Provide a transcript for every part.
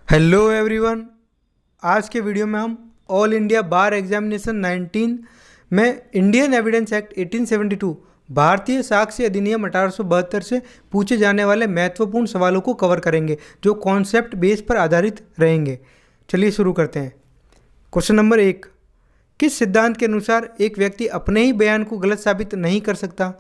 Hello everyone. आज के video में हम ऑल इंडिया बार एग्जामिनेशन 19 में इंडियन एविडेंस एक्ट 1872 भारतीय साक्ष्य अधिनियम 1872 से पूछे जाने वाले महत्वपूर्ण सवालों को कवर करेंगे जो कॉन्सेप्ट बेस पर आधारित रहेंगे। चलिए शुरू करते हैं। क्वेश्चन नंबर 1, किस सिद्धांत के अनुसार एक व्यक्ति अपने ही बयान को गलत साबित नहीं कर सकता?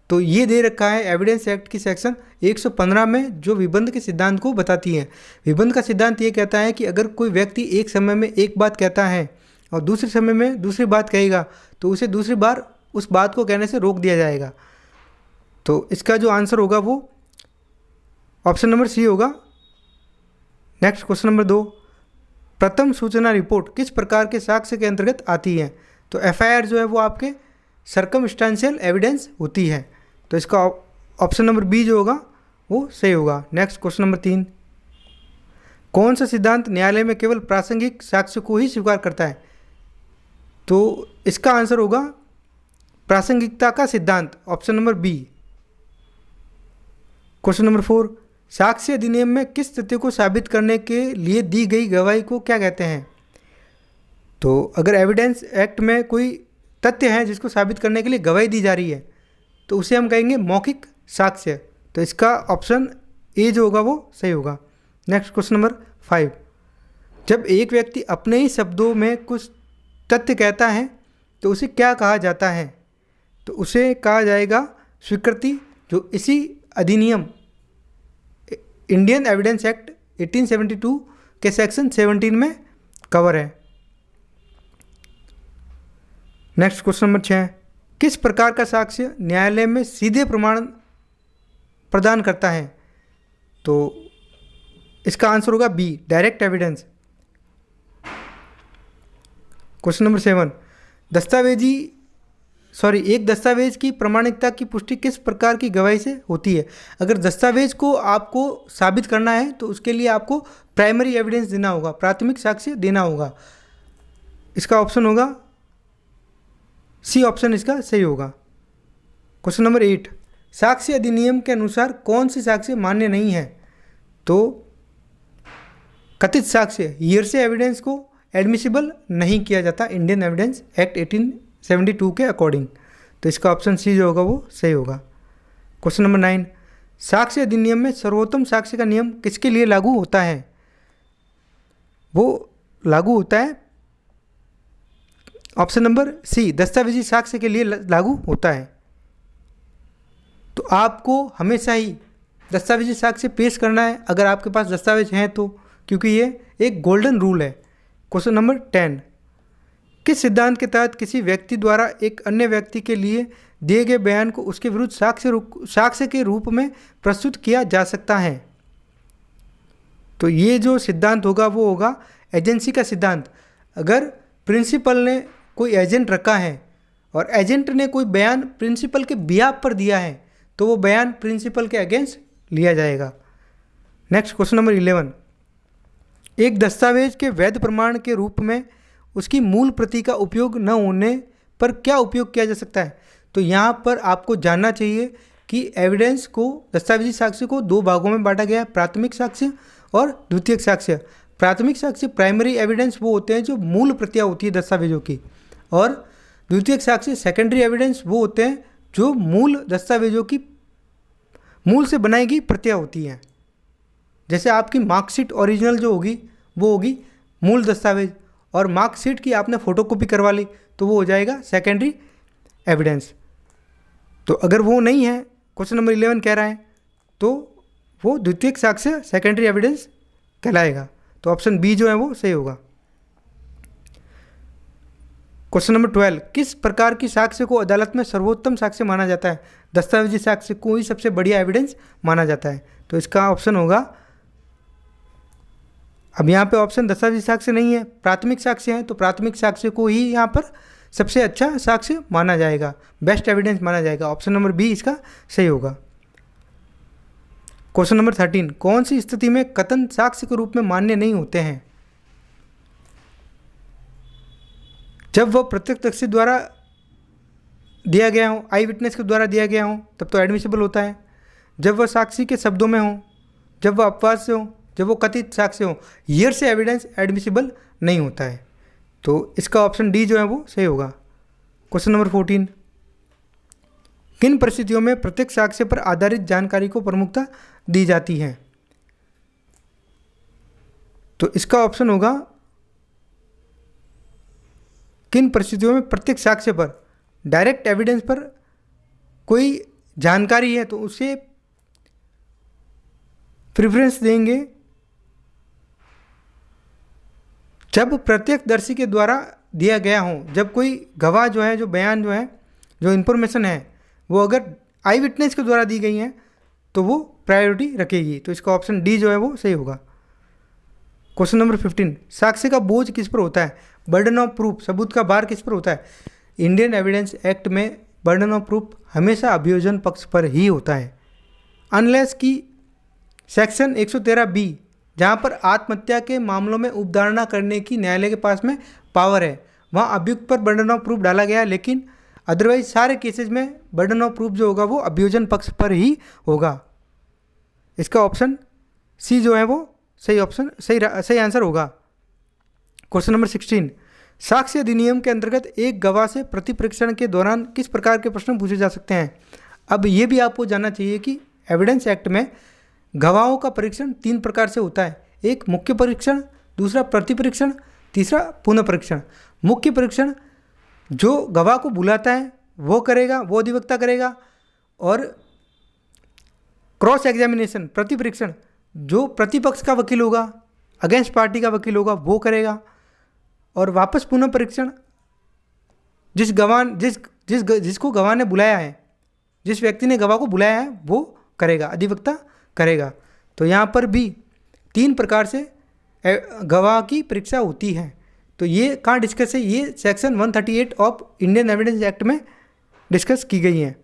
तो ये दे रखा है एविडेंस एक्ट की सेक्शन 115 में, जो विबंध के सिद्धांत को बताती है। विबंध का सिद्धांत ये कहता है कि अगर कोई व्यक्ति एक समय में एक बात कहता है और दूसरे समय में दूसरी बात कहेगा तो उसे दूसरी बार उस बात को कहने से रोक दिया जाएगा। तो इसका जो आंसर होगा वो ऑप्शन नंबर सी होगा। नेक्स्ट क्वेश्चन नंबर 2, प्रथम सूचना रिपोर्ट किस प्रकार के साक्ष्य के अंतर्गत आती है? तो एफआईआर जो है वो आपके सर्कमस्टेंशियल एविडेंस होती है। तो इसका ऑप्शन नंबर बी जो होगा वो सही होगा। नेक्स्ट क्वेश्चन नंबर 3, कौन सा सिद्धांत न्यायालय में केवल प्रासंगिक साक्ष्य को ही स्वीकार करता है? तो इसका आंसर होगा प्रासंगिकता का सिद्धांत, option number B. Question number 4, साक्ष्य अधिनियम में किस तथ्य को साबित करने के लिए दी गई गवाही को क्या कहते हैं? तो अगर एविडेंस एक्ट में कोई तथ्य है जिसको साबित करने के लिए गवाही दी जा रही है तो उसे हम कहेंगे मौखिक साक्ष्य। तो इसका ऑप्शन ए जो होगा वो सही होगा। नेक्स्ट क्वेश्चन नंबर 5, जब एक व्यक्ति अपने ही शब्दों में कुछ तथ्य कहता है तो उसे क्या कहा जाता है? तो उसे कहा जाएगा स्वीकृति, जो इसी अधिनियम इंडियन एविडेंस एक्ट 1872 के सेक्शन 17 में कवर है। नेक्स्ट क्वेश्चन नंबर 6, किस प्रकार का साक्ष्य न्यायालय में सीधे प्रमाण प्रदान करता है? तो इसका आंसर होगा B, direct evidence. Question number 7, एक दस्तावेज की प्रमाणिकता की पुष्टि किस प्रकार की गवाही से होती है? अगर दस्तावेज को आपको साबित करना है तो उसके लिए आपको प्राइमरी एविडेंस देना होगा, प्राथमिक साक्ष्य देना होगा। इसका ऑप्शन होगा सी, ऑप्शन इसका सही होगा। क्वेश्चन नंबर 8, साक्ष्य अधिनियम के अनुसार कौन सी साक्ष्य मान्य नहीं है? तो कथित साक्ष्य, हियरसे एविडेंस को एडमिसिबल नहीं किया जाता इंडियन एविडेंस एक्ट 1872 के अकॉर्डिंग। तो इसका ऑप्शन सी जो होगा वो सही होगा। क्वेश्चन नंबर 9, साक्ष्य अधिनियम में सर्वोत्तम साक्ष्य का नियम किसके लिए लागू होता है? वो लागू होता है ऑप्शन नंबर सी, दस्तावेजी साक्ष्य के लिए लागू होता है। तो आपको हमेशा ही दस्तावेजी साक्ष्य पेश करना है अगर आपके पास दस्तावेज हैं तो, क्योंकि ये एक गोल्डन रूल है। क्वेश्चन नंबर 10, किस सिद्धांत के तहत किसी व्यक्ति द्वारा एक अन्य व्यक्ति के लिए दिए गए बयान को उसके विरुद्ध साक्ष्य के रूप में प्रस्तुत किया जा सकता है? तो ये जो सिद्धांत होगा वो होगा एजेंसी का सिद्धांत। अगर प्रिंसिपल ने कोई एजेंट रखा है और एजेंट ने कोई बयान प्रिंसिपल के बिहाफ पर दिया है तो वो बयान प्रिंसिपल के अगेंस्ट लिया जाएगा। नेक्स्ट क्वेश्चन नंबर 11, एक दस्तावेज के वैध प्रमाण के रूप में उसकी मूल प्रति का उपयोग न होने पर क्या उपयोग किया जा सकता है? तो यहाँ पर आपको जानना चाहिए कि एविडेंस को, दस्तावेजी साक्ष्य को दो भागों में बांटा गया है, प्राथमिक साक्ष्य और द्वितीयक साक्ष्य। प्राथमिक साक्ष्य प्राइमरी एविडेंस वो होते हैं जो मूल प्रतियां होती है दस्तावेजों की, और द्वितीयक साक्ष्य सेकेंडरी एविडेंस वो होते हैं जो मूल दस्तावेजों की मूल से बनाई गई प्रतियां होती हैं। जैसे आपकी मार्कशीट ओरिजिनल जो होगी वो होगी मूल दस्तावेज, और मार्कशीट की आपने फोटोकॉपी करवा ली तो वो हो जाएगा सेकेंडरी एविडेंस। तो अगर वो नहीं है, क्वेश्चन नंबर 11 कह रहा है, तो वो द्वितीयक साक्ष्य सेकेंडरी एविडेंस कहलाएगा। तो ऑप्शन बी जो है वो सही होगा। क्वेश्चन नंबर 12, किस प्रकार की साक्ष्य को अदालत में सर्वोत्तम साक्ष्य माना जाता है? दस्तावेजी साक्ष्य को ही सबसे बढ़िया एविडेंस माना जाता है। तो इसका ऑप्शन होगा, अब यहाँ पे ऑप्शन दस्तावेजी साक्ष्य नहीं है, प्राथमिक साक्ष्य है, तो प्राथमिक साक्ष्य को ही यहाँ पर सबसे अच्छा साक्ष्य माना जाएगा, बेस्ट एविडेंस माना जाएगा। ऑप्शन नंबर बी इसका सही होगा। क्वेश्चन नंबर 13, कौन सी स्थिति में कथन साक्ष्य के रूप में मान्य नहीं होते हैं? जब वह प्रत्यक्षदर्शी द्वारा दिया गया हो, आई विटनेस के द्वारा दिया गया हो, तब तो एडमिसिबल होता है। जब वह साक्षी के शब्दों में हो, जब वह अपवाद से हो, जब वो कथित साक्ष्य हो, हियर से एविडेंस एडमिसिबल नहीं होता है। तो इसका ऑप्शन डी जो है वो सही होगा। क्वेश्चन नंबर 14, किन परिस्थितियों में प्रत्यक्ष साक्ष्य पर आधारित जानकारी को प्रमुखता दी जाती है? तो इसका ऑप्शन होगा, किन परिस्थितियों में प्रत्यक्ष साक्ष्य पर, डायरेक्ट एविडेंस पर कोई जानकारी है तो उसे प्रेफरेंस देंगे जब प्रत्यक्षदर्शी के द्वारा दिया गया हो। जब कोई गवाह जो है, जो बयान जो है, जो इन्फॉर्मेशन है, वो अगर आई विटनेस के द्वारा दी गई है तो वो प्रायोरिटी रखेगी। तो इसका ऑप्शन डी जो है वो सही होगा। क्वेश्चन नंबर 15, साक्ष्य का बोझ किस पर होता है? बर्डन ऑफ प्रूफ, सबूत का भार किस पर होता है? इंडियन एविडेंस एक्ट में बर्डन ऑफ प्रूफ हमेशा अभियोजन पक्ष पर ही होता है, अनलेस की सेक्शन 113B, जहाँ पर आत्महत्या के मामलों में उपधारणा करने की न्यायालय के पास में पावर है, वहाँ अभियुक्त पर बर्डन ऑफ प्रूफ डाला गया है। लेकिन अदरवाइज सारे केसेस में बर्डन ऑफ प्रूफ जो होगा वो अभियोजन पक्ष पर ही होगा। इसका ऑप्शन सी जो है वो सही ऑप्शन, सही आंसर होगा। क्वेश्चन नंबर 16, साक्ष्य अधिनियम के अंतर्गत एक गवाह से प्रतिपरीक्षण के दौरान किस प्रकार के प्रश्न पूछे जा सकते हैं? अब ये भी आपको जानना चाहिए कि एविडेंस एक्ट में गवाहों का परीक्षण 3 प्रकार से होता है। एक मुख्य परीक्षण, दूसरा प्रतिपरीक्षण, तीसरा पुनः परीक्षण। मुख्य परीक्षण जो गवाह को बुलाता है वो करेगा, वो अधिवक्ता करेगा, और क्रॉस एग्जामिनेशन प्रतिपरीक्षण जो प्रतिपक्ष का वकील होगा, अगेंस्ट पार्टी का वकील होगा, वो करेगा। और वापस पुनः परीक्षण जिसको गवाह ने बुलाया है, जिस व्यक्ति ने गवाह को बुलाया है वो करेगा, अधिवक्ता करेगा। तो यहाँ पर भी 3 प्रकार से गवाह की परीक्षा होती है। तो ये कहाँ डिस्कस है? ये section 138 of Indian evidence act में डिस्कस की गई है।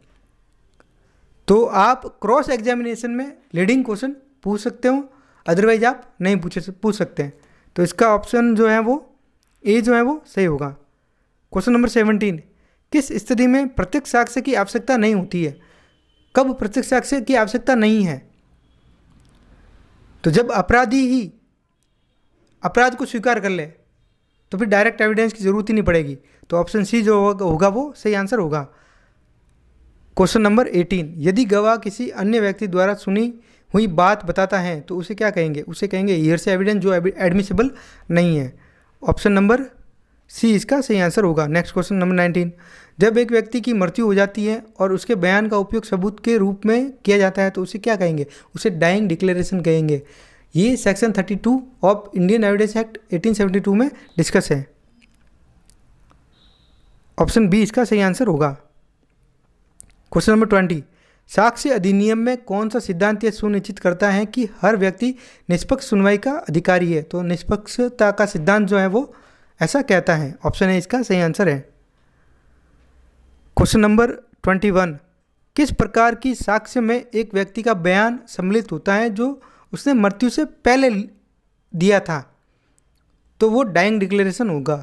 तो आप क्रॉस एग्जामिनेशन में लीडिंग क्वेश्चन पूछ सकते हो, अदरवाइज आप नहीं पूछ सकते हैं। तो इसका ऑप्शन जो है वो ए जो है वो सही होगा। क्वेश्चन नंबर 17, किस स्थिति में प्रत्यक्ष साक्ष्य की आवश्यकता नहीं होती है? कब प्रत्यक्ष साक्ष्य की आवश्यकता नहीं है? तो जब अपराधी ही अपराध को स्वीकार कर ले तो फिर डायरेक्ट एविडेंस की जरूरत ही नहीं पड़ेगी। तो ऑप्शन सी जो होगा वो सही आंसर होगा। क्वेश्चन नंबर 18, यदि गवाह किसी अन्य व्यक्ति द्वारा सुनी हुई बात बताता है तो उसे क्या कहेंगे? उसे कहेंगे हियर से एविडेंस जो एडमिसिबल नहीं है। ऑप्शन नंबर सी इसका सही आंसर होगा। नेक्स्ट क्वेश्चन नंबर 19, जब एक व्यक्ति की मृत्यु हो जाती है और उसके बयान का उपयोग सबूत के रूप में किया जाता है तो उसे क्या कहेंगे? उसे डाइंग डिक्लेरेशन कहेंगे। ये section 32 of Indian evidence act 1872 में डिस्कस है। ऑप्शन बी इसका सही आंसर होगा। क्वेश्चन नंबर 20, साक्ष्य अधिनियम में कौन सा सिद्धांत यह सुनिश्चित करता है कि हर व्यक्ति निष्पक्ष सुनवाई का अधिकारी है? तो निष्पक्षता का सिद्धांत जो है वो ऐसा कहता है। ऑप्शन ए इसका सही आंसर है। क्वेश्चन नंबर 21, किस प्रकार की साक्ष्य में एक व्यक्ति का बयान सम्मिलित होता है जो उसने मृत्यु से पहले दिया था? तो वो डाइंग डिक्लेरेशन होगा।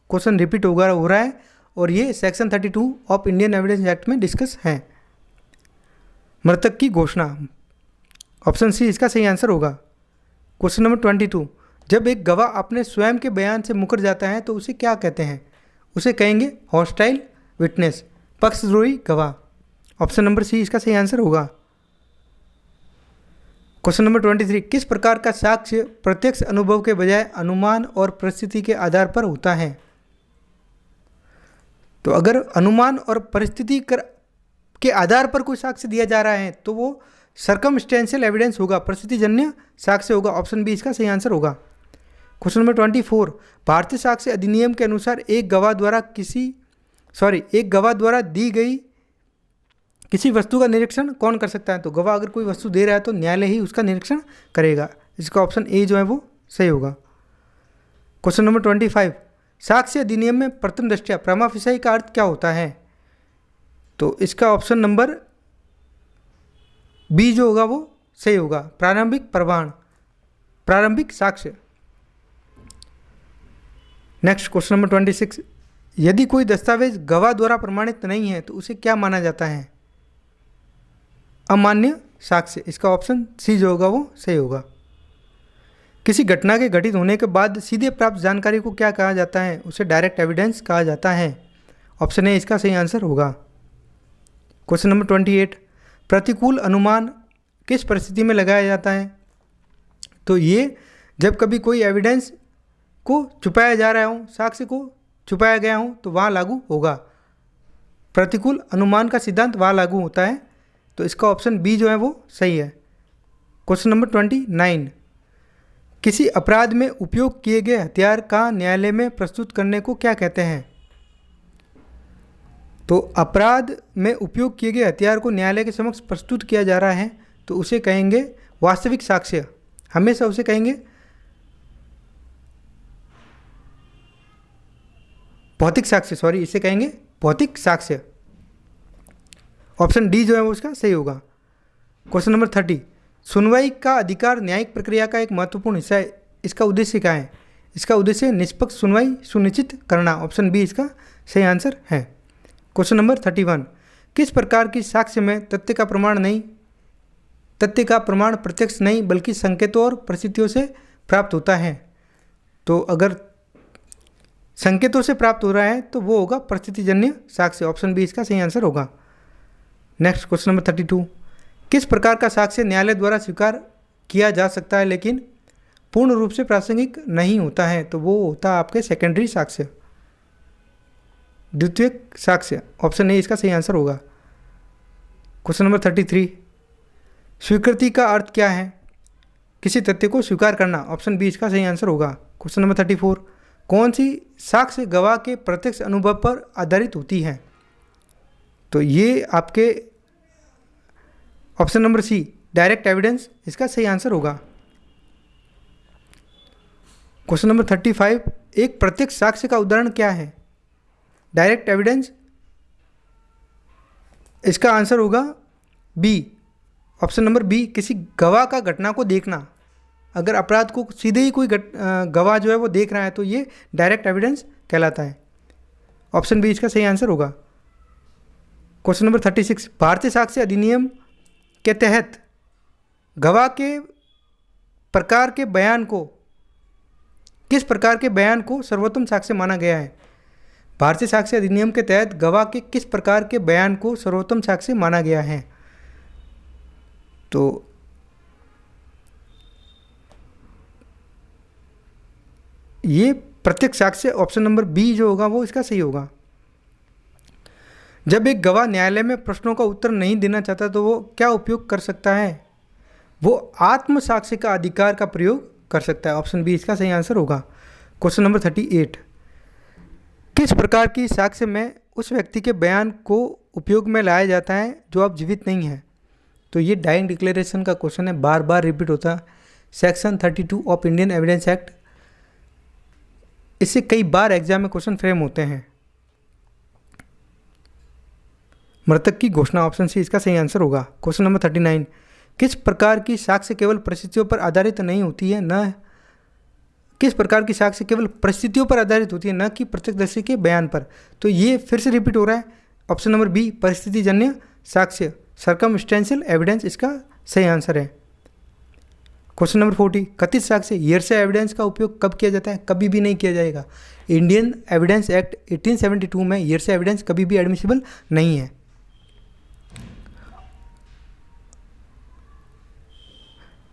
क्वेश्चन रिपीट हो रहा है और ये section 32 of Indian evidence act में डिस्कस है। मृतक की घोषणा, ऑप्शन सी इसका सही आंसर होगा। क्वेश्चन नंबर 22, जब एक गवाह अपने स्वयं के बयान से मुकर जाता है तो उसे क्या कहते हैं? उसे कहेंगे हॉस्टाइल विटनेस, पक्षद्रोही गवाह। ऑप्शन नंबर सी इसका सही आंसर होगा। क्वेश्चन नंबर 23, किस प्रकार का साक्ष्य प्रत्यक्ष अनुभव के बजाय अनुमान और परिस्थिति के आधार पर होता है? तो अगर अनुमान और परिस्थिति के आधार पर कोई साक्ष्य दिया जा रहा है तो वो सर्कमस्टेंशियल एविडेंस होगा, परिस्थितिजन्य साक्ष्य होगा। ऑप्शन बी इसका सही आंसर होगा। क्वेश्चन नंबर 24, भारतीय साक्ष्य अधिनियम के अनुसार एक गवाह द्वारा दी गई किसी वस्तु का निरीक्षण कौन कर सकता है? तो गवाह अगर कोई वस्तु दे रहा है तो न्यायालय ही उसका निरीक्षण करेगा। इसका ऑप्शन ए जो है वो सही होगा। क्वेश्चन नंबर 25, साक्ष्य अधिनियम में प्रथम दृष्टया प्रमा फेसाई का अर्थ क्या होता है? तो इसका ऑप्शन नंबर बी जो होगा वो सही होगा, प्रारंभिक प्रमाण, प्रारंभिक साक्ष्य। नेक्स्ट क्वेश्चन नंबर 26, यदि कोई दस्तावेज गवाह द्वारा प्रमाणित नहीं है तो उसे क्या माना जाता है? अमान्य साक्ष्य। इसका ऑप्शन सी जो होगा वो सही होगा। किसी घटना के घटित होने के बाद सीधे प्राप्त जानकारी को क्या कहा जाता है? उसे डायरेक्ट एविडेंस कहा जाता है। ऑप्शन ए इसका सही आंसर होगा। क्वेश्चन नंबर 28, प्रतिकूल अनुमान किस परिस्थिति में लगाया जाता है? तो ये जब कभी कोई एविडेंस को छुपाया जा रहा हो, साक्ष्य को छुपाया गया हो, तो वहाँ लागू होगा। प्रतिकूल अनुमान का सिद्धांत वहाँ लागू होता है। तो इसका ऑप्शन बी जो है वो सही है। क्वेश्चन नंबर 29, किसी अपराध में उपयोग किए गए हथियार का न्यायालय में प्रस्तुत करने को क्या कहते हैं? तो अपराध में उपयोग किए गए हथियार को न्यायालय के समक्ष प्रस्तुत किया जा रहा है तो उसे कहेंगे वास्तविक साक्ष्य, हमेशा उसे कहेंगे भौतिक साक्ष्य, सॉरी इसे कहेंगे भौतिक साक्ष्य। ऑप्शन डी जो है वो उसका सही होगा। क्वेश्चन नंबर 30, सुनवाई का अधिकार न्यायिक प्रक्रिया का एक महत्वपूर्ण हिस्सा है, इसका उद्देश्य क्या है? इसका उद्देश्य निष्पक्ष सुनवाई सुनिश्चित करना। ऑप्शन बी इसका सही आंसर है। क्वेश्चन नंबर 31, किस प्रकार की साक्ष्य में तथ्य का प्रमाण प्रत्यक्ष नहीं बल्कि संकेतों और परिस्थितियों से प्राप्त होता है? तो अगर संकेतों से प्राप्त हो रहा है तो वो होगा परिस्थितिजन्य साक्ष्य। ऑप्शन बी इसका सही आंसर होगा। नेक्स्ट क्वेश्चन नंबर 32, किस प्रकार का साक्ष्य न्यायालय द्वारा स्वीकार किया जा सकता है लेकिन पूर्ण रूप से प्रासंगिक नहीं होता है? तो वो होता है आपके सेकेंडरी साक्ष्य, द्वितीयक साक्ष्य। ऑप्शन ए इसका सही आंसर होगा। क्वेश्चन नंबर 33, स्वीकृति का अर्थ क्या है? किसी तथ्य को स्वीकार करना। ऑप्शन बी इसका सही आंसर होगा। क्वेश्चन नंबर 34, कौन सी साक्ष्य गवाह के प्रत्यक्ष अनुभव पर आधारित होती है? तो ये आपके option number C direct evidence इसका सही आंसर होगा। क्वेश्चन नंबर 35, एक प्रत्यक्ष साक्ष्य का उदाहरण क्या है? डायरेक्ट एविडेंस इसका आंसर होगा बी, ऑप्शन नंबर बी, किसी गवाह का घटना को देखना। अगर अपराध को सीधे ही कोई गवाह जो है वो देख रहा है तो ये डायरेक्ट एविडेंस कहलाता है। ऑप्शन बी इसका सही आंसर होगा। क्वेश्चन नंबर 36, भारतीय साक्ष्य अधिनियम के तहत गवाह के प्रकार के बयान को किस प्रकार के बयान को सर्वोत्तम साक्ष्य माना गया है? भारतीय साक्ष्य अधिनियम के तहत गवाह के किस प्रकार के बयान को सर्वोत्तम साक्ष्य माना गया है? तो ये प्रत्यक्ष साक्ष्य ऑप्शन नंबर बी जो होगा वो इसका सही होगा। जब एक गवाह न्यायालय में प्रश्नों का उत्तर नहीं देना चाहता तो वो क्या उपयोग कर सकता है? वो आत्म साक्ष्य का अधिकार का प्रयोग कर सकता है। ऑप्शन बी इसका सही आंसर होगा। क्वेश्चन नंबर 38, किस प्रकार की साक्ष्य में उस व्यक्ति के बयान को उपयोग में लाया जाता है जो अब जीवित नहीं है? तो ये डाइंग डिक्लेरेशन का क्वेश्चन है, बार बार रिपीट होता है। Section 32 of Indian evidence act, इससे कई बार एग्जाम में क्वेश्चन फ्रेम होते हैं। मृतक की घोषणा, ऑप्शन सी इसका सही आंसर होगा। क्वेश्चन नंबर 39, किस प्रकार की साक्ष्य केवल परिस्थितियों पर आधारित नहीं होती है न किस प्रकार की साक्ष्य केवल परिस्थितियों पर आधारित होती है न कि प्रत्यक्षदर्शी के बयान पर? तो ये फिर से रिपीट हो रहा है। ऑप्शन नंबर बी परिस्थितिजन्य साक्ष्य, सर्कमस्टेंशियल एविडेंस इसका सही आंसर है। क्वेश्चन नंबर 40, कथित साक्ष्य हियरसे एविडेंस का उपयोग कब किया जाता है? कभी भी नहीं किया जाएगा। इंडियन एविडेंस एक्ट 1872 में हियरसे एविडेंस कभी भी एडमिसिबल नहीं है।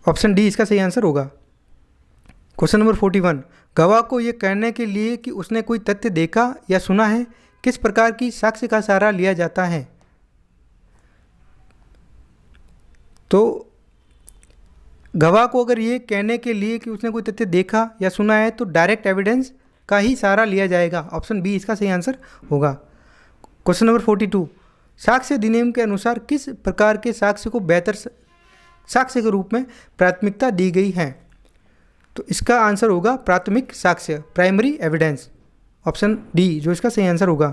ऑप्शन डी इसका सही आंसर होगा। क्वेश्चन नंबर 41, गवाह को यह कहने के लिए कि उसने कोई तथ्य देखा या सुना है किस प्रकार की साक्ष्य का सहारा लिया जाता है? तो गवाह को अगर ये कहने के लिए कि उसने कोई तथ्य देखा या सुना है तो डायरेक्ट एविडेंस का ही सहारा लिया जाएगा। ऑप्शन बी इसका सही आंसर होगा। क्वेश्चन नंबर 42, साक्ष्य अधिनियम के अनुसार किस प्रकार के साक्ष्य को बेहतर साक्ष्य के रूप में प्राथमिकता दी गई है? तो इसका आंसर होगा प्राथमिक साक्ष्य, प्राइमरी एविडेंस। ऑप्शन डी जो इसका सही आंसर होगा।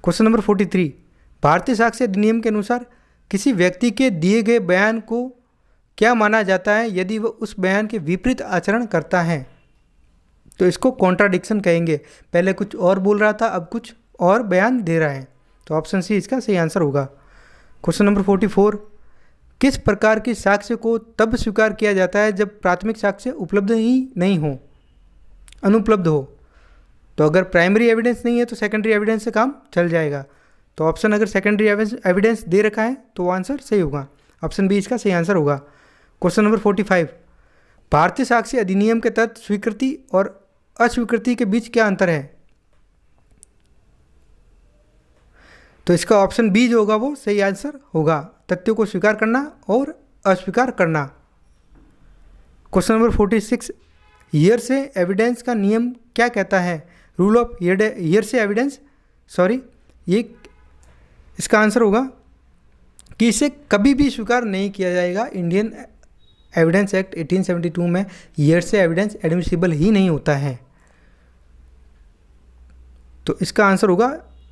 क्वेश्चन नंबर 43, भारतीय साक्ष्य अधिनियम के अनुसार किसी व्यक्ति के दिए गए बयान को क्या माना जाता है यदि वह उस बयान के विपरीत आचरण करता है? तो इसको कॉन्ट्राडिक्शन कहेंगे। पहले कुछ और बोल रहा था, अब कुछ और बयान दे रहा है। तो ऑप्शन सी इसका सही आंसर होगा। क्वेश्चन नंबर 44, किस प्रकार के साक्ष्य को तब स्वीकार किया जाता है जब प्राथमिक साक्ष्य उपलब्ध ही नहीं हो, अनुपलब्ध हो। तो अगर प्राइमरी एविडेंस नहीं है तो सेकेंडरी एविडेंस से काम चल जाएगा। तो ऑप्शन अगर सेकेंडरी एविडेंस दे रखा है तो वो आंसर सही होगा, ऑप्शन बी इसका सही आंसर होगा। क्वेश्चन नंबर 45, भारतीय साक्ष्य अधिनियम के तहत स्वीकृति और अस्वीकृति के बीच क्या अंतर है? तो इसका ऑप्शन बी जो होगा वो सही आंसर होगा, तथ्यों को स्वीकार करना और अस्वीकार करना। क्वेश्चन नंबर 46, हियर से एविडेंस का नियम क्या कहता है? रूल ऑफ हियर से एविडेंस, सॉरी ये इसका आंसर होगा कि इसे कभी भी स्वीकार नहीं किया जाएगा। इंडियन एविडेंस एक्ट 1872 में हियर से एविडेंस एडमिसिबल ही नहीं होता है। तो इसका आंसर होगा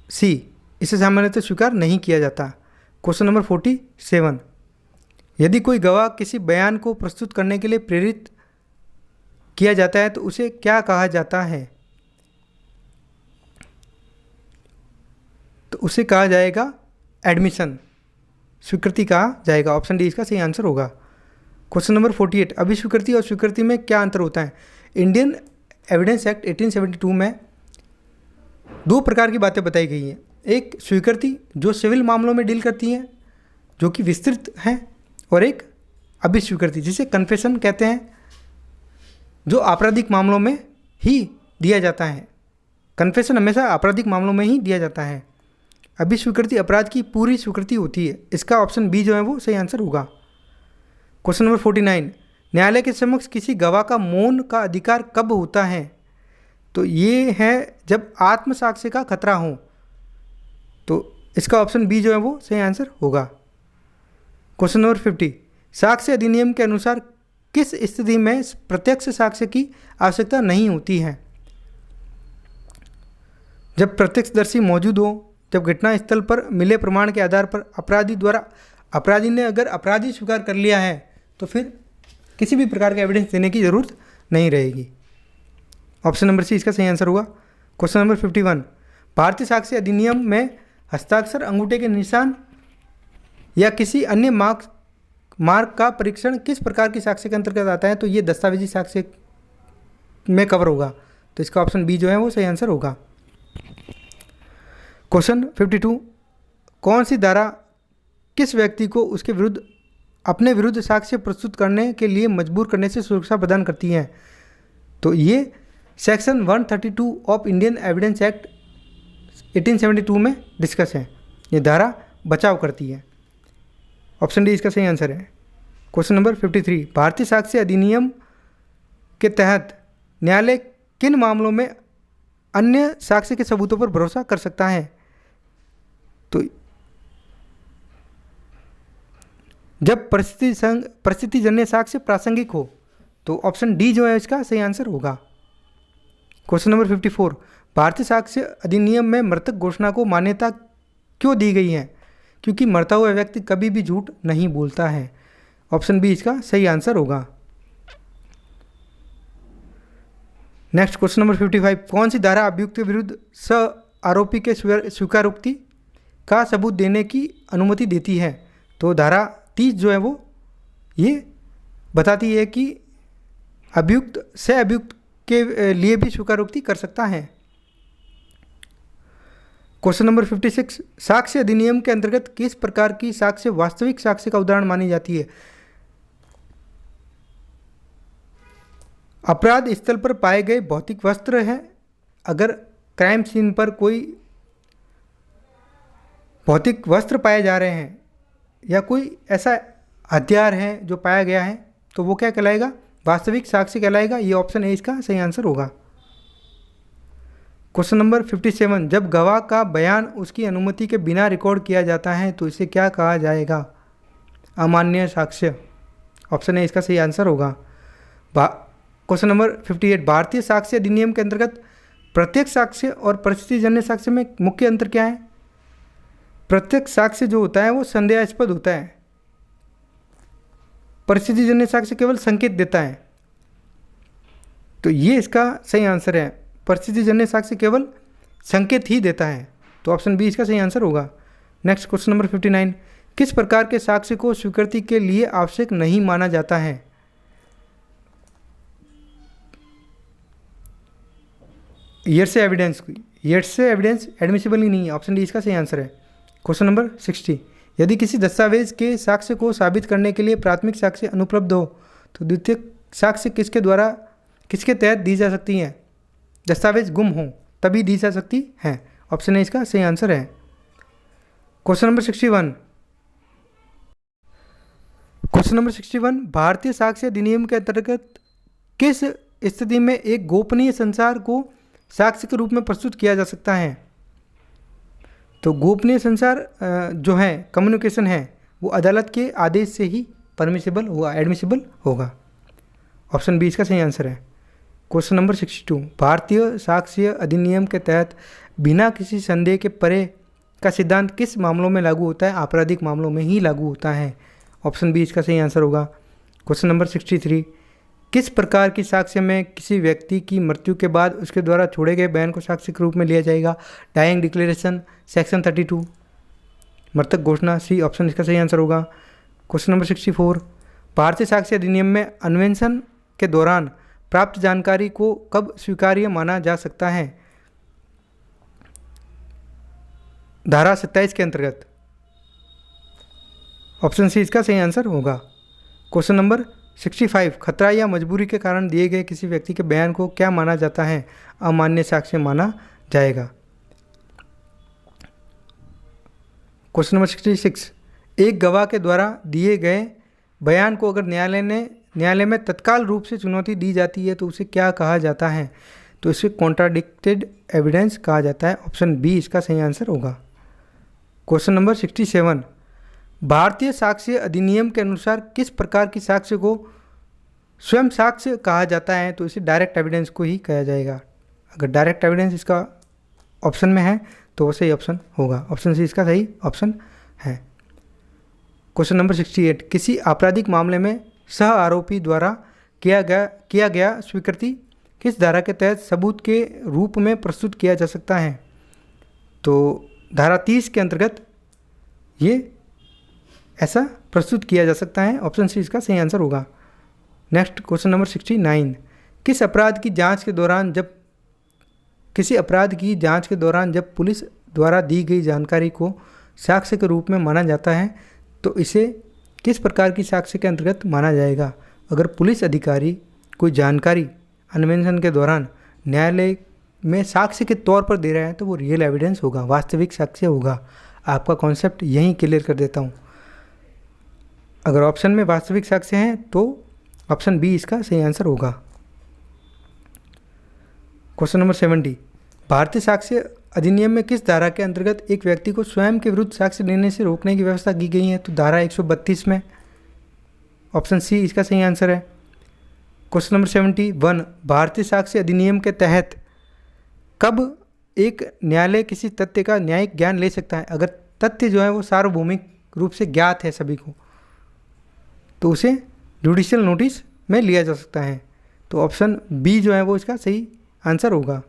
सी, इसे सामान्यतः स्वीकार नहीं किया जाता। क्वेश्चन नंबर 47, यदि कोई गवाह किसी बयान को प्रस्तुत करने के लिए प्रेरित किया जाता है तो उसे क्या कहा जाता है? तो उसे कहा जाएगा एडमिशन, स्वीकृति कहा जाएगा, ऑप्शन डी इसका सही आंसर होगा। क्वेश्चन नंबर 48, अभिस्वीकृति और स्वीकृति में क्या अंतर होता है? इंडियन एविडेंस एक्ट 1872 में दो प्रकार की बातें बताई गई हैं। एक स्वीकृति जो सिविल मामलों में डील करती हैं, जो कि विस्तृत हैं, और एक अभिस्वीकृति जिसे कन्फेशन कहते हैं, जो आपराधिक मामलों में ही दिया जाता है। कन्फेशन हमेशा आपराधिक मामलों में ही दिया जाता है। अभिस्वीकृति अपराध की पूरी स्वीकृति होती है। इसका ऑप्शन बी जो है वो सही आंसर होगा। क्वेश्चन नंबर 49, न्यायालय के समक्ष किसी गवाह का मौन का अधिकार कब होता है? तो ये है जब आत्मसाक्ष्य का खतरा हो। तो इसका ऑप्शन बी जो है वो सही आंसर होगा। क्वेश्चन नंबर 50, साक्ष्य अधिनियम के अनुसार किस स्थिति में प्रत्यक्ष साक्ष्य की आवश्यकता नहीं होती है? जब प्रत्यक्षदर्शी मौजूद हो, जब घटना स्थल पर मिले प्रमाण के आधार पर अपराधी ने अगर अपराधी स्वीकार कर लिया है तो फिर किसी भी प्रकार का एविडेंस देने की जरूरत नहीं रहेगी। ऑप्शन नंबर सी इसका सही आंसर होगा। क्वेश्चन नंबर 51, भारतीय साक्ष्य अधिनियम में हस्ताक्षर, अंगूठे के निशान या किसी अन्य मार्क का परीक्षण किस प्रकार की साक्ष्य के अंतर्गत आता है? तो ये दस्तावेजी साक्ष्य में कवर होगा। तो इसका ऑप्शन बी जो है वो सही आंसर होगा। क्वेश्चन 52, कौन सी धारा किस व्यक्ति को उसके विरुद्ध अपने विरुद्ध साक्ष्य प्रस्तुत करने के लिए मजबूर करने से सुरक्षा प्रदान करती है? तो ये section 132 of Indian evidence act 1872 में डिस्कस है। ये धारा बचाव करती है। ऑप्शन डी इसका सही आंसर है। क्वेश्चन नंबर 53, भारतीय साक्ष्य अधिनियम के तहत न्यायालय किन मामलों में अन्य साक्ष्य के सबूतों पर भरोसा कर सकता है? तो जब परिस्थितिजन्य साक्ष्य प्रासंगिक हो। तो ऑप्शन डी जो है इसका सही आंसर होगा। क्वेश्चन नंबर 54, भारतीय साक्ष्य अधिनियम में मृतक घोषणा को मान्यता क्यों दी गई है? क्योंकि मरता हुआ व्यक्ति कभी भी झूठ नहीं बोलता है। ऑप्शन बी इसका सही आंसर होगा। नेक्स्ट क्वेश्चन नंबर 55, कौन सी धारा अभियुक्त के विरुद्ध स आरोपी के स्वीकारोक्ति का सबूत देने की अनुमति देती है? तो धारा 30 जो है वो ये बताती है कि अभियुक्त से अभियुक्त के लिए भी स्वीकारोक्ति कर सकता है। क्वेश्चन नंबर 56, साक्ष्य अधिनियम के अंतर्गत किस प्रकार की साक्ष्य वास्तविक साक्ष्य का उदाहरण मानी जाती है? अपराध स्थल पर पाए गए भौतिक वस्त्र हैं, अगर क्राइम सीन पर कोई भौतिक वस्त्र पाए जा रहे हैं या कोई ऐसा हथियार है जो पाया गया है, तो वो क्या कहलाएगा? वास्तविक साक्ष्य कहलाएगा। ये ऑप्शन ए इसका सही आंसर होगा। क्वेश्चन नंबर 57, जब गवाह का बयान उसकी अनुमति के बिना रिकॉर्ड किया जाता है तो इसे क्या कहा जाएगा? अमान्य साक्ष्य। ऑप्शन ए इसका सही आंसर होगा। क्वेश्चन नंबर 58, भारतीय साक्ष्य अधिनियम के अंतर्गत प्रत्यक्ष साक्ष्य और परिस्थितिजन्य साक्ष्य में मुख्य अंतर क्या है? प्रत्यक्ष साक्ष्य जो होता है वो संदेहास्पद होता है, परिस्थितिजन्य साक्ष्य केवल संकेत देता है। तो ये इसका सही आंसर है, परिस्थितिजन्य साक्ष्य केवल संकेत ही देता है। तो ऑप्शन बी इसका सही आंसर होगा। नेक्स्ट क्वेश्चन नंबर 59, किस प्रकार के साक्ष्य को स्वीकृति के लिए आवश्यक नहीं माना जाता है? हियरसे एविडेंस एडमिसिबल ही नहीं है। ऑप्शन डी इसका सही आंसर है। क्वेश्चन नंबर 60, यदि किसी दस्तावेज के साक्ष्य को साबित करने के लिए प्राथमिक साक्ष्य अनुपलब्ध हो तो द्वितीयक साक्ष्य किसके तहत दी जा सकती है? दस्तावेज गुम हो तभी दी जा सकती है। ऑप्शन ए इसका सही आंसर है। क्वेश्चन नंबर 61, भारतीय साक्ष्य अधिनियम के अंतर्गत किस स्थिति में एक गोपनीय संसार को साक्ष्य के रूप में प्रस्तुत किया जा सकता है? तो गोपनीय संसार जो है, कम्युनिकेशन है, वो अदालत के आदेश से ही एडमिसिबल होगा। ऑप्शन बी इसका सही आंसर है। क्वेश्चन नंबर 62, भारतीय साक्ष्य अधिनियम के तहत बिना किसी संदेह के परे का सिद्धांत किस मामलों में लागू होता है? आपराधिक मामलों में ही लागू होता है। ऑप्शन बी इसका सही आंसर होगा। क्वेश्चन नंबर 63, किस प्रकार की साक्ष्य में किसी व्यक्ति की मृत्यु के बाद उसके द्वारा छोड़े गए बयान को साक्ष्य के रूप में लिया जाएगा? डाइंग डिक्लेरेशन, सेक्शन 32, मृतक घोषणा, सी ऑप्शन इसका सही आंसर होगा। क्वेश्चन नंबर 64, भारतीय साक्ष्य अधिनियम में अन्वेषण के दौरान प्राप्त जानकारी को कब स्वीकार्य माना जा सकता है? धारा 27 के अंतर्गत। ऑप्शन सी इसका सही आंसर होगा। क्वेश्चन नंबर 65, खतरा या मजबूरी के कारण दिए गए किसी व्यक्ति के बयान को क्या माना जाता है? अमान्य साक्ष्य माना जाएगा। क्वेश्चन नंबर 66, एक गवाह के द्वारा दिए गए बयान को अगर न्यायालय में तत्काल रूप से चुनौती दी जाती है तो उसे क्या कहा जाता है? तो इसे कॉन्ट्राडिक्टेड एविडेंस कहा जाता है। ऑप्शन बी इसका सही आंसर होगा। क्वेश्चन नंबर 67, भारतीय साक्ष्य अधिनियम के अनुसार किस प्रकार की साक्ष्य को स्वयं साक्ष्य कहा जाता है? तो इसे डायरेक्ट एविडेंस को ही कहा जाएगा। अगर डायरेक्ट एविडेंस इसका ऑप्शन में है तो वो सही ऑप्शन होगा। ऑप्शन सी इसका सही ऑप्शन है। क्वेश्चन नंबर 68, किसी आपराधिक मामले में सह आरोपी द्वारा किया गया स्वीकृति किस धारा के तहत सबूत के रूप में प्रस्तुत किया जा सकता है? तो धारा 30 के अंतर्गत ये ऐसा प्रस्तुत किया जा सकता है। ऑप्शन सी इसका सही आंसर होगा। नेक्स्ट क्वेश्चन नंबर 69, किसी अपराध की जांच के दौरान जब पुलिस द्वारा दी गई जानकारी को साक्ष्य के रूप में माना जाता है तो इसे किस प्रकार की साक्ष्य के अंतर्गत माना जाएगा? अगर पुलिस अधिकारी कोई जानकारी अन्वेषण के दौरान न्यायालय में साक्ष्य के तौर पर दे रहे हैं तो वो रियल एविडेंस होगा, वास्तविक साक्ष्य होगा। आपका कॉन्सेप्ट यहीं क्लियर कर देता हूँ। अगर ऑप्शन में वास्तविक साक्ष्य हैं तो ऑप्शन बी इसका सही आंसर होगा। क्वेश्चन नंबर 70, भारतीय साक्ष्य अधिनियम में किस धारा के अंतर्गत एक व्यक्ति को स्वयं के विरुद्ध साक्ष्य देने से रोकने की व्यवस्था की गई है? तो धारा 132 में। ऑप्शन सी इसका सही आंसर है। क्वेश्चन नंबर 71, भारतीय साक्ष्य अधिनियम के तहत कब एक न्यायालय किसी तथ्य का न्यायिक ज्ञान ले सकता है? अगर तथ्य जो है वो सार्वभौमिक रूप से ज्ञात है सभी को तो उसे जुडिशियल नोटिस में लिया जा सकता है। तो ऑप्शन बी जो है वो इसका सही आंसर होगा।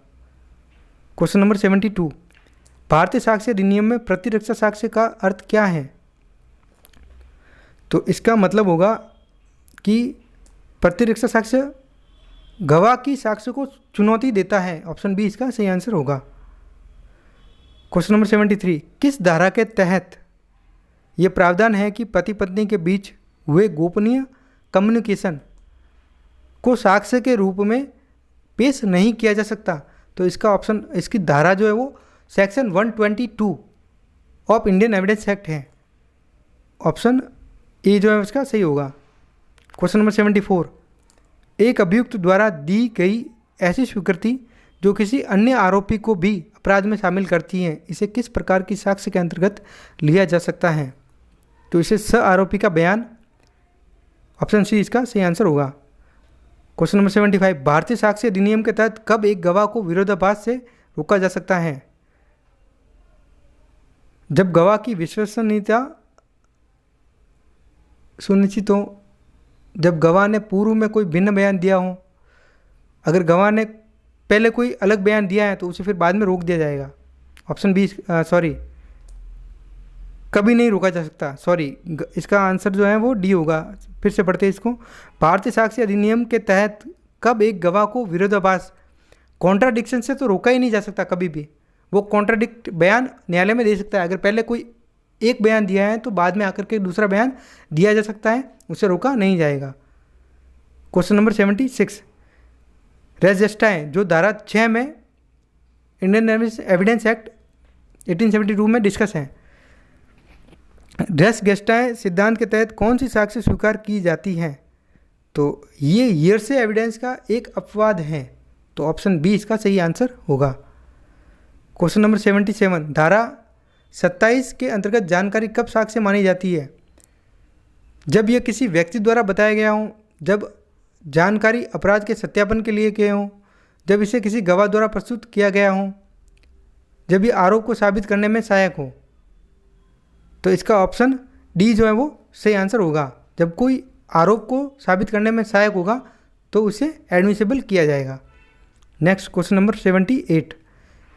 क्वेश्चन नंबर 72, भारतीय साक्ष्य अधिनियम में प्रतिरक्षा साक्ष्य का अर्थ क्या है? तो इसका मतलब होगा कि प्रतिरक्षा साक्ष्य गवाह की साक्ष्य को चुनौती देता है। ऑप्शन बी इसका सही आंसर होगा। क्वेश्चन नंबर 73, किस धारा के तहत ये प्रावधान है कि पति पत्नी के बीच हुए गोपनीय कम्युनिकेशन को साक्ष्य के रूप में पेश नहीं किया जा सकता? तो इसकी धारा जो है वो section 122 of Indian evidence act है। ऑप्शन ए जो है उसका सही होगा। क्वेश्चन नंबर 74, एक अभियुक्त द्वारा दी गई ऐसी स्वीकृति जो किसी अन्य आरोपी को भी अपराध में शामिल करती है, इसे किस प्रकार की साक्ष्य के अंतर्गत लिया जा सकता है? तो इसे सह आरोपी का बयान। ऑप्शन सी इसका सही आंसर होगा। क्वेश्चन नंबर 75, भारतीय साक्ष्य अधिनियम के तहत कब एक गवाह को विरोधाभास से रोका जा सकता है? जब गवाह की विश्वसनीयता सुनिश्चित हो, जब गवाह ने पूर्व में कोई भिन्न बयान दिया हो। अगर गवाह ने पहले कोई अलग बयान दिया है तो उसे फिर बाद में रोक दिया जाएगा। ऑप्शन बी कभी नहीं रोका जा सकता, सॉरी, इसका आंसर जो है वो डी होगा। फिर से पढ़ते हैं इसको। भारतीय साक्ष्य अधिनियम के तहत कब एक गवाह को विरोधाभास, कॉन्ट्राडिक्शन से तो रोका ही नहीं जा सकता कभी भी। वो कॉन्ट्राडिक्ट बयान न्यायालय में दे सकता है, अगर पहले कोई एक बयान दिया है तो बाद में आकर के दूसरा बयान दिया जा सकता है, उसे रोका नहीं जाएगा। क्वेश्चन नंबर 76, रेस जेस्टाएँ जो धारा 6 में इंडियन एविडेंस एक्ट 1872 में डिस्कस हैं। रेस गेस्टाएँ सिद्धांत के तहत कौन सी साक्ष्य स्वीकार की जाती हैं? तो ये हियरसे एविडेंस का एक अपवाद है, तो ऑप्शन बी इसका सही आंसर होगा। क्वेश्चन नंबर 77, धारा 27 के अंतर्गत जानकारी कब साक्ष्य मानी जाती है? जब यह किसी व्यक्ति द्वारा बताया गया हो, जब जानकारी अपराध के सत्यापन के लिए किए हों, जब इसे किसी गवाह द्वारा प्रस्तुत किया गया हो, जब ये आरोप को साबित करने में सहायक हो। तो इसका ऑप्शन डी जो है वो सही आंसर होगा। जब कोई आरोप को साबित करने में सहायक होगा तो उसे एडमिसिबल किया जाएगा। नेक्स्ट क्वेश्चन नंबर 78,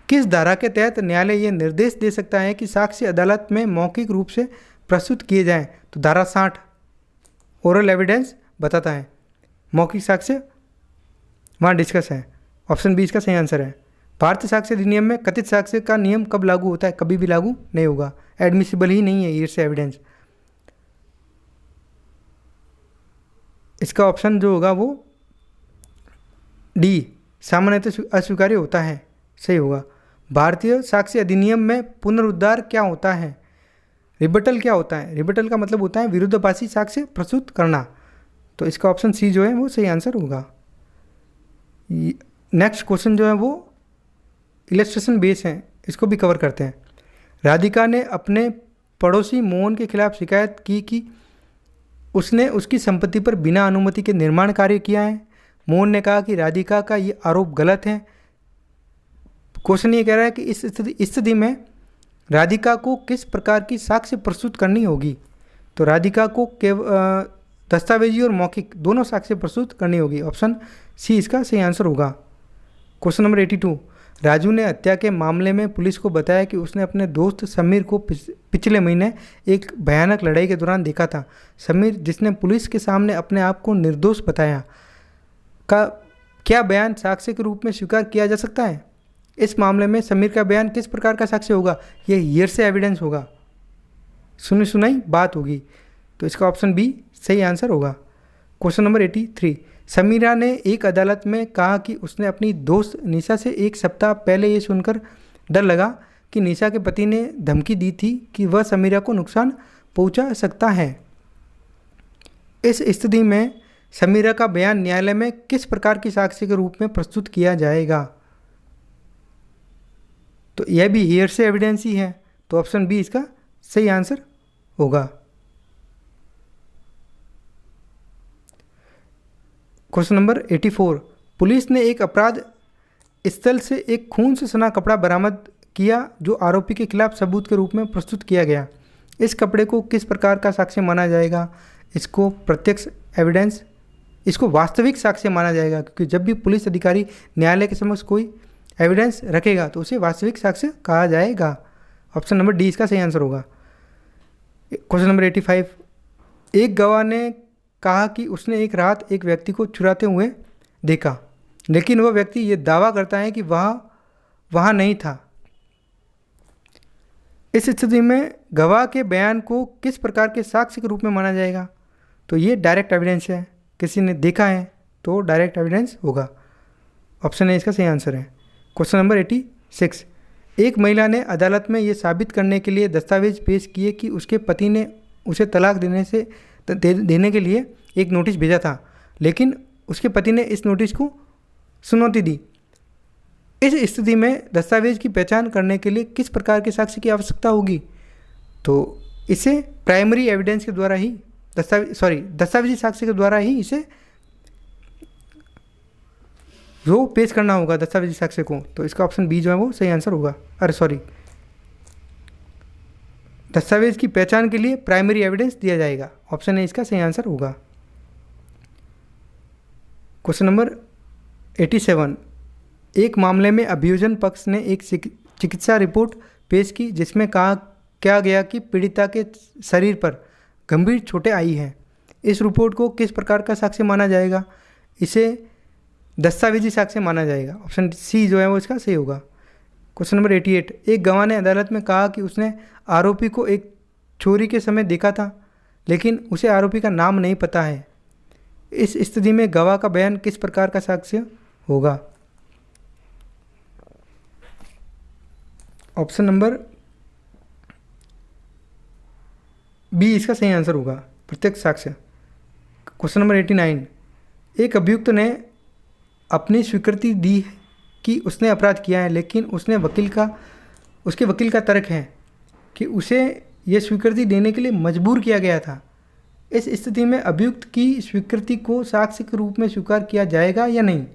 किस धारा के तहत न्यायालय ये निर्देश दे सकता है कि साक्ष्य अदालत में मौखिक रूप से प्रस्तुत किए जाएं? तो धारा 60 ओरल एविडेंस बताता है, मौखिक साक्ष्य वहाँ डिस्कस है। ऑप्शन बी इसका सही आंसर है। भारतीय साक्ष्य अधिनियम में कथित साक्ष्य का नियम कब लागू होता है? कभी भी लागू नहीं होगा, एडमिसिबल ही नहीं है हियरसे एविडेंस। इसका ऑप्शन जो होगा वो डी, सामान्यतः अस्वीकार्य होता है, सही होगा। भारतीय साक्ष्य अधिनियम में पुनरुद्धार क्या होता है? रिबटल क्या होता है? रिबटल का मतलब होता है विरोधाभासी साक्ष्य प्रस्तुत करना, तो इसका ऑप्शन सी जो है वो सही आंसर होगा। नेक्स्ट क्वेश्चन जो है वो इलस्ट्रेशन बेस है, इसको भी कवर करते हैं। राधिका ने अपने पड़ोसी मोहन के खिलाफ शिकायत की कि उसने उसकी संपत्ति पर बिना अनुमति के निर्माण कार्य किया है। मोहन ने कहा कि राधिका का ये आरोप गलत है। क्वेश्चन ये कह रहा है कि इस स्थिति में राधिका को किस प्रकार की साक्ष्य प्रस्तुत करनी होगी? तो राधिका को दस्तावेजी और मौखिक दोनों साक्ष्य प्रस्तुत करनी होगी। ऑप्शन सी इसका सही आंसर होगा। क्वेश्चन नंबर 82, राजू ने हत्या के मामले में पुलिस को बताया कि उसने अपने दोस्त समीर को पिछले महीने एक भयानक लड़ाई के दौरान देखा था। समीर, जिसने पुलिस के सामने अपने आप को निर्दोष बताया, का क्या बयान साक्ष्य के रूप में स्वीकार किया जा सकता है? इस मामले में समीर का बयान किस प्रकार का साक्ष्य होगा? यह हियरसे एविडेंस होगा, सुनी सुनाई बात होगी, तो इसका ऑप्शन बी सही आंसर होगा। क्वेश्चन नंबर 83, समीरा ने एक अदालत में कहा कि उसने अपनी दोस्त निशा से एक सप्ताह पहले ये सुनकर डर लगा कि निशा के पति ने धमकी दी थी कि वह समीरा को नुकसान पहुंचा सकता है। इस स्थिति में समीरा का बयान न्यायालय में किस प्रकार की साक्ष्य के रूप में प्रस्तुत किया जाएगा? तो यह भी हियरसे एविडेंस ही है, तो ऑप्शन बी इसका सही आंसर होगा। क्वेश्चन नंबर 84, पुलिस ने एक अपराध स्थल से एक खून से सना कपड़ा बरामद किया जो आरोपी के खिलाफ सबूत के रूप में प्रस्तुत किया गया। इस कपड़े को किस प्रकार का साक्ष्य माना जाएगा? इसको प्रत्यक्ष एविडेंस, इसको वास्तविक साक्ष्य माना जाएगा, क्योंकि जब भी पुलिस अधिकारी न्यायालय के समक्ष कोई एविडेंस रखेगा तो उसे वास्तविक साक्ष्य कहा जाएगा। ऑप्शन नंबर डी इसका सही आंसर होगा। क्वेश्चन नंबर 85, एक गवाह ने कहा कि उसने एक रात एक व्यक्ति को चुराते हुए देखा, लेकिन वह व्यक्ति ये दावा करता है कि वहाँ नहीं था। इस स्थिति में गवाह के बयान को किस प्रकार के साक्ष्य के रूप में माना जाएगा? तो ये डायरेक्ट एविडेंस है, किसी ने देखा है तो डायरेक्ट एविडेंस होगा। ऑप्शन ए इसका सही आंसर है। क्वेश्चन नंबर 86, एक महिला ने अदालत में ये साबित करने के लिए दस्तावेज पेश किए कि उसके पति ने उसे तलाक देने के लिए एक नोटिस भेजा था, लेकिन उसके पति ने इस नोटिस को चुनौती दी। इस स्थिति में दस्तावेज की पहचान करने के लिए किस प्रकार के साक्ष्य की आवश्यकता होगी? तो इसे प्राइमरी एविडेंस के द्वारा ही दस्तावेजी साक्ष्य के द्वारा ही इसे जो पेश करना होगा दस्तावेजी साक्ष्य को, तो इसका ऑप्शन बी जो है वो सही आंसर होगा। दस्तावेज की पहचान के लिए प्राइमरी एविडेंस दिया जाएगा। ऑप्शन ए इसका सही आंसर होगा। क्वेश्चन नंबर 87, एक मामले में अभियोजन पक्ष ने एक चिकित्सा रिपोर्ट पेश की जिसमें कहा किया गया कि पीड़िता के शरीर पर गंभीर चोटें आई हैं। इस रिपोर्ट को किस प्रकार का साक्ष्य माना जाएगा? इसे दस्तावेजी साक्ष्य माना जाएगा। ऑप्शन सी जो है वो इसका सही होगा। क्वेश्चन नंबर 88, एक गवाह ने अदालत में कहा कि उसने आरोपी को एक चोरी के समय देखा था, लेकिन उसे आरोपी का नाम नहीं पता है। इस स्थिति में गवाह का बयान किस प्रकार का साक्ष्य होगा? ऑप्शन नंबर बी इसका सही आंसर होगा, प्रत्यक्ष साक्ष्य। क्वेश्चन नंबर 89, एक अभियुक्त ने अपनी स्वीकृति दी कि उसने अपराध किया है, लेकिन उसके वकील का तर्क है कि उसे यह स्वीकृति देने के लिए मजबूर किया गया था। इस स्थिति में अभियुक्त की स्वीकृति को साक्ष्य के रूप में स्वीकार किया जाएगा या नहीं?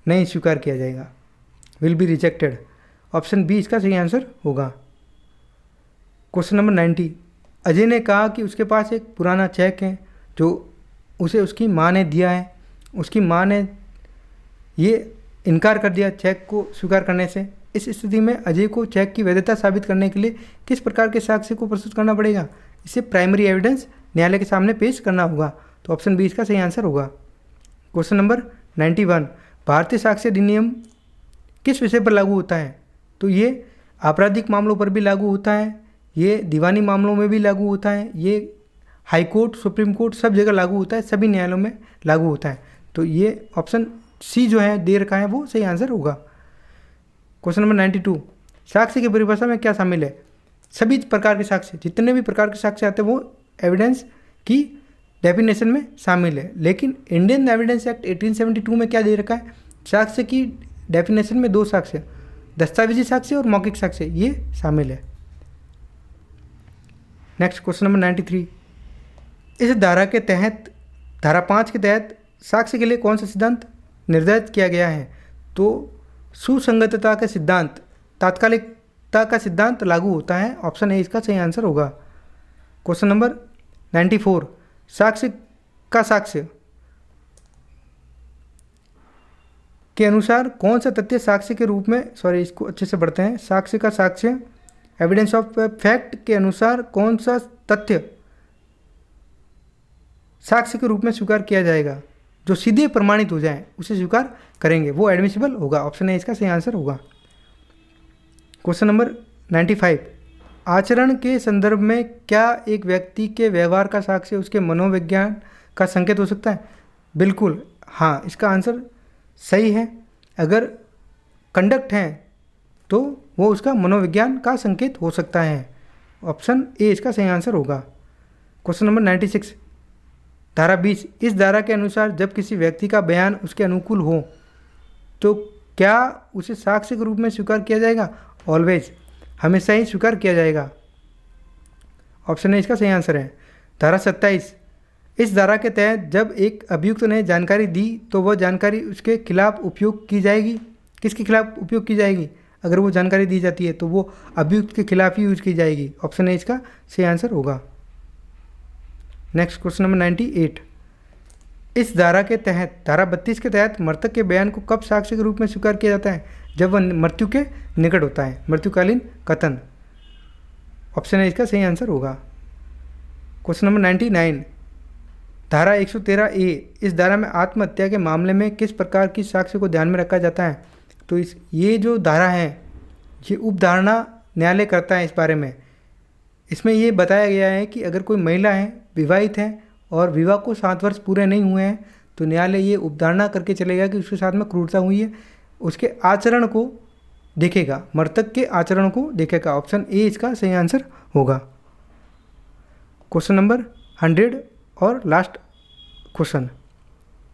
नहीं स्वीकार किया जाएगा, will be rejected. Option B इसका सही आंसर होगा। क्वेश्चन नंबर 90, अजय ने कहा कि उसके पास एक पुराना चेक है जो उसे उसकी मां ने दिया है। उसकी मां ने ये इनकार कर दिया चेक को स्वीकार करने से। इस स्थिति में अजय को चेक की वैधता साबित करने के लिए किस प्रकार के साक्ष्य को प्रस्तुत करना पड़ेगा? इसे प्राइमरी एविडेंस न्यायालय के सामने पेश करना होगा। तो ऑप्शन बी इसका सही आंसर होगा। क्वेश्चन नंबर 91, भारतीय साक्ष्य अधिनियम किस विषय पर लागू होता है? तो ये आपराधिक मामलों पर भी लागू होता है, ये दीवानी मामलों में भी लागू होता है, ये हाई कोर्ट, सुप्रीम कोर्ट सब जगह लागू होता है, सभी न्यायालयों में लागू होता है। तो ये ऑप्शन सी जो है दे रखा है वो सही आंसर होगा। क्वेश्चन नंबर 92, साक्ष्य की परिभाषा में क्या शामिल है? सभी प्रकार के साक्ष्य, जितने भी प्रकार के साक्ष्य आते हैं वो एविडेंस की डेफिनेशन में शामिल है। लेकिन इंडियन एविडेंस एक्ट 1872 में क्या दे रखा है? साक्ष्य की डेफिनेशन में दो साक्ष्य, दस्तावेजी साक्ष्य और मौखिक साक्ष्य, ये शामिल है। नेक्स्ट क्वेश्चन नंबर 93, इस धारा के तहत, धारा 5 के तहत साक्ष्य के लिए कौन सा सिद्धांत निर्धारित किया गया है? तो सुसंगतता का सिद्धांत, तात्कालिकता का सिद्धांत लागू होता है। ऑप्शन ए इसका सही आंसर होगा। क्वेश्चन नंबर 94, साक्ष्य का साक्ष्य के अनुसार कौन सा तथ्य साक्ष्य के रूप में, सॉरी इसको अच्छे से पढ़ते हैं, साक्ष्य का साक्ष्य एविडेंस ऑफ फैक्ट के अनुसार कौन सा तथ्य साक्ष्य के रूप में स्वीकार किया जाएगा? जो सीधे प्रमाणित हो जाए उसे स्वीकार करेंगे, वो एडमिसिबल होगा। ऑप्शन ए इसका सही आंसर होगा। क्वेश्चन नंबर 95, आचरण के संदर्भ में क्या एक व्यक्ति के व्यवहार का साक्ष्य उसके मनोविज्ञान का संकेत हो सकता है? बिल्कुल हाँ, इसका आंसर सही है। अगर कंडक्ट है तो वो उसका मनोविज्ञान का संकेत हो सकता है। ऑप्शन ए इसका सही आंसर होगा। क्वेश्चन नंबर 96, धारा 20, इस धारा के अनुसार जब किसी व्यक्ति का बयान उसके अनुकूल हो तो क्या उसे साक्ष्य के रूप में स्वीकार किया जाएगा? ऑलवेज, हमेशा ही स्वीकार किया जाएगा। ऑप्शन ए इसका सही आंसर है। धारा 27, इस धारा के तहत जब एक अभियुक्त ने जानकारी दी तो वह जानकारी उसके खिलाफ उपयोग की जाएगी। किसके खिलाफ उपयोग की जाएगी? अगर वो जानकारी दी जाती है तो वो अभियुक्त के खिलाफ ही यूज की जाएगी। ऑप्शन ए इसका सही आंसर होगा। नेक्स्ट क्वेश्चन नंबर 98, इस धारा के तहत, धारा 32 के तहत मृतक के बयान को कब साक्ष्य के रूप में स्वीकार किया जाता है? जब वह मृत्यु के निकट होता है, मृत्युकालीन कथन। ऑप्शन ए इसका सही आंसर होगा। क्वेश्चन नंबर 99, धारा 113 ए, इस धारा में आत्महत्या के मामले में किस प्रकार की साक्ष्य को ध्यान में रखा जाता है? तो ये जो धारा है ये उपधारणा न्यायालय करता है इस बारे में। इसमें ये बताया गया है कि अगर कोई महिला है, विवाहित है और विवाह को 7 वर्ष पूरे नहीं हुए हैं तो न्यायालय ये उपधारणा करके चलेगा कि उसके साथ में क्रूरता हुई है, उसके आचरण को देखेगा, मृतक के आचरण को देखेगा। ऑप्शन ए इसका सही आंसर होगा। क्वेश्चन नंबर 100 और लास्ट क्वेश्चन,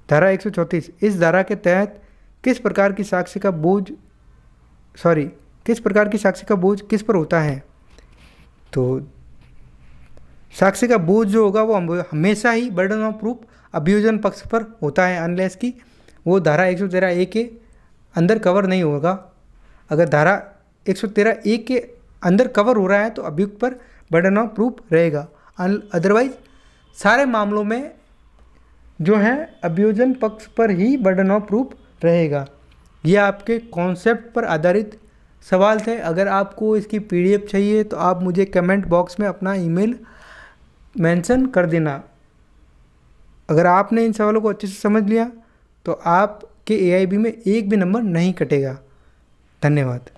धारा 134, इस धारा के तहत किस प्रकार की साक्ष्य का बोझ किस पर होता है? तो साक्ष्य का बोझ जो होगा वो हमेशा ही बर्डन ऑफ प्रूफ अभियोजन पक्ष पर होता है, अनलेस कि वो धारा 113 ए के अंदर कवर नहीं होगा। अगर धारा 113 ए के अंदर कवर हो रहा है तो अभियुक्त पर बर्डन ऑफ प्रूफ रहेगा। अदरवाइज सारे मामलों में जो है अभियोजन पक्ष पर ही बर्डन ऑफ प्रूफ रहेगा। यह आपके कॉन्सेप्ट पर आधारित सवाल थे। अगर आपको इसकी पीडीएफ चाहिए तो आप मुझे कमेंट बॉक्स में अपना ईमेल मेंशन कर देना। अगर आपने इन सवालों को अच्छे से समझ लिया तो आपके एआईबी में एक भी नंबर नहीं कटेगा। धन्यवाद।